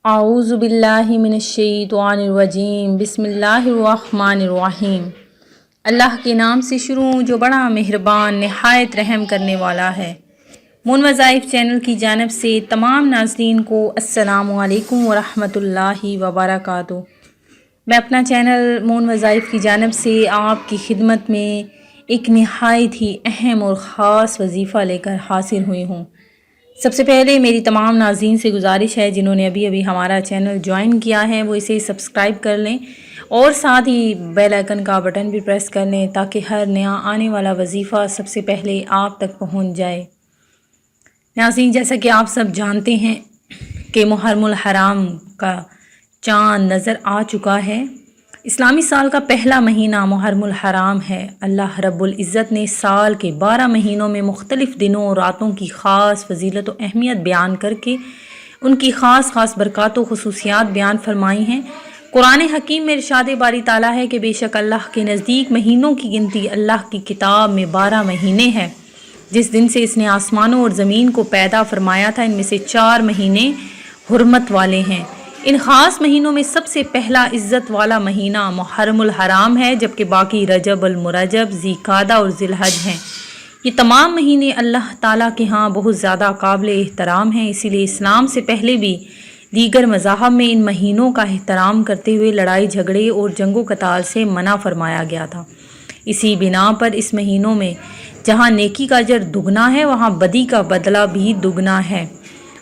अऊज़ु बिल्लाहि मिनश्शैतानिर्रजीम बिस्मिल्लाहिर्रहमानिर्रहीम। अल्लाह के नाम से शुरू जो बड़ा मेहरबान नहायत रहम करने वाला है। मून वज़ाइफ चैनल की जानिब से तमाम नाज़रीन को अस्सलामु अलैकुम वरहमतुल्लाहि वबरकातुहू। मैं अपना चैनल मून वज़ाइफ की जानिब से आपकी खिदमत में एक नहायत ही अहम और ख़ास वजीफ़ा लेकर हाजिर हुई हूँ। सबसे पहले मेरी तमाम नाज़रीन से गुजारिश है जिन्होंने अभी अभी हमारा चैनल ज्वाइन किया है वो इसे सब्सक्राइब कर लें और साथ ही बेल आइकन का बटन भी प्रेस कर लें ताकि हर नया आने वाला वजीफ़ा सबसे पहले आप तक पहुंच जाए। नाज़रीन, जैसा कि आप सब जानते हैं कि मुहर्रमुल हराम का चाँद नज़र आ चुका है। इस्लामी साल का पहला महीना मुहर्रमुल हराम है। अल्लाह रब्बुल इज़्ज़त ने साल के 12 महीनों में मुख्तलिफ़ दिनों और रातों की ख़ास फजीलत और अहमियत बयान करके उनकी ख़ास बरक़ात व ख़ुसूसियात बयान फरमाई हैं। कुरान हकीम में इरशाद बारी ताला है कि बेशक अल्लाह के नज़दीक महीनों की गिनती अल्लाह की किताब में 12 महीने हैं। जिस दिन से इसने आसमानों और ज़मीन को पैदा फरमाया था इनमें से 4 महीने हुर्मत वाले हैं। इन ख़ास महीनों में सबसे पहला इज़्ज़त वाला महीना मुहर्रमुल हराम है, जबकि बाकी रजब, अल मुरजब, ज़ीक़ादा और ज़िलहज हैं। ये तमाम महीने अल्लाह ताला के यहाँ बहुत ज़्यादा काबिल एहतराम हैं। इसीलिए इस्लाम से पहले भी दीगर मज़ाहब में इन महीनों का एहतराम करते हुए लड़ाई झगड़े और जंगो कताल से मना फरमाया गया था। इसी बिना पर इस महीनों में जहाँ नेकी का अजर दुगना है वहाँ बदी का बदला भी दुगना है।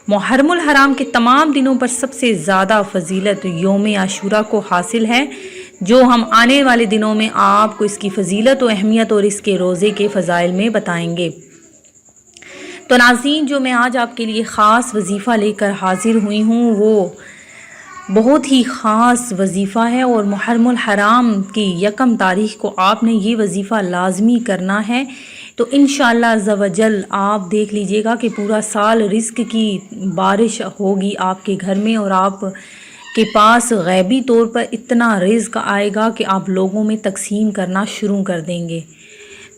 मुहर्रमुल हराम के तमाम दिनों पर सबसे ज़्यादा फजीलत यौम आशूरा को हासिल है, जो हम आने वाले दिनों में आपको इसकी फजीलत और अहमियत और इसके रोज़े के फ़ज़ाइल में बताएंगे। तो नाज़रीन, जो मैं आज आपके लिए ख़ास वजीफ़ा लेकर हाजिर हुई हूँ वो बहुत ही ख़ास वजीफ़ा है और मुहर्रमुल हराम की 1 तारीख़ को आपने ये वजीफ़ा लाजमी करना है। तो इंशाअल्लाह अज़्ज़वजल आप देख लीजिएगा कि पूरा साल रिज़्क की बारिश होगी आपके घर में और आप के पास गैबी तौर पर इतना रिज़्क आएगा कि आप लोगों में तकसीम करना शुरू कर देंगे।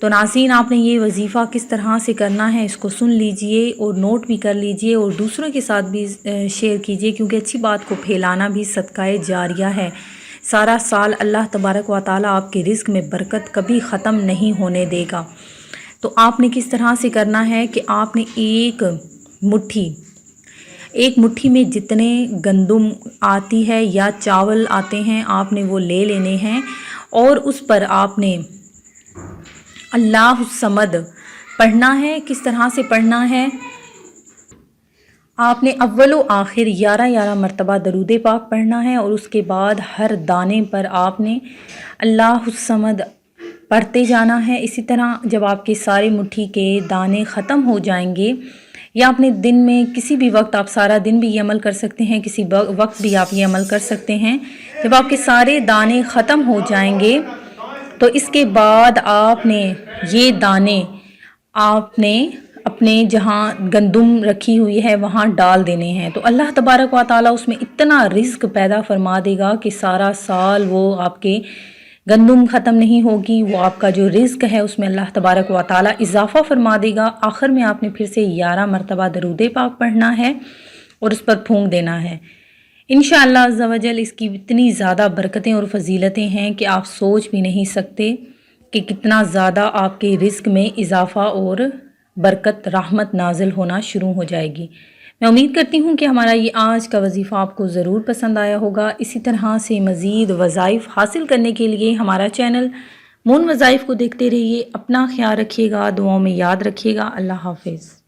तो नाज़रीन, आपने ये वजीफ़ा किस तरह से करना है इसको सुन लीजिए और नोट भी कर लीजिए और दूसरों के साथ भी शेयर कीजिए, क्योंकि अच्छी बात को फैलाना भी सदक़ाए जारिया है। सारा साल अल्लाह तबारक व तआला आपके रिज़्क में बरकत कभी ख़त्म नहीं होने देगा। तो आपने किस तरह से करना है कि आपने एक मुट्ठी में जितने गंदम आती है या चावल आते हैं आपने वो ले लेने हैं और उस पर आपने अल्लाह समद पढ़ना है। किस तरह से पढ़ना है? आपने अव्वल व आखिर 11 मरतबा दरूद पाक पढ़ना है और उसके बाद हर दाने पर आपने अल्लाह समद पढ़ते जाना है। इसी तरह जब आपके सारे मुट्ठी के दाने ख़त्म हो जाएंगे या अपने दिन में किसी भी वक्त, आप सारा दिन भी ये अमल कर सकते हैं, किसी वक्त भी आप ये अमल कर सकते हैं। जब आपके सारे दाने ख़त्म हो जाएंगे तो इसके बाद आपने ये दाने आपने अपने जहाँ गंदम रखी हुई है वहाँ डाल देने हैं। तो अल्लाह तबारक व तआला उसमें इतना रिज़्क पैदा फरमा देगा कि सारा साल वो आपके गंदम ख़त्म नहीं होगी, वो आपका जो रिज़्क है उसमें अल्लाह तबारक व तआला इजाफ़ा फरमा देगा। आखिर में आपने फिर से 11 मरतबा दरूद पाक पढ़ना है और उस पर फूंक देना है। इंशाअल्लाह अज़्ज़वजल इसकी इतनी ज़्यादा बरकतें और फजीलतें हैं कि आप सोच भी नहीं सकते कि कितना ज़्यादा आपके रिज़्क में इजाफ़ा और बरकत रहमत नाजिल होना शुरू हो जाएगी। मैं उम्मीद करती हूँ कि हमारा ये आज का वजीफ़ा आपको ज़रूर पसंद आया होगा। इसी तरह से मज़ीद वज़ाइफ हासिल करने के लिए हमारा चैनल मून वज़ाइफ को देखते रहिए। अपना ख्याल रखिएगा, दुआओं में याद रखिएगा। अल्लाह हाफ़िज़।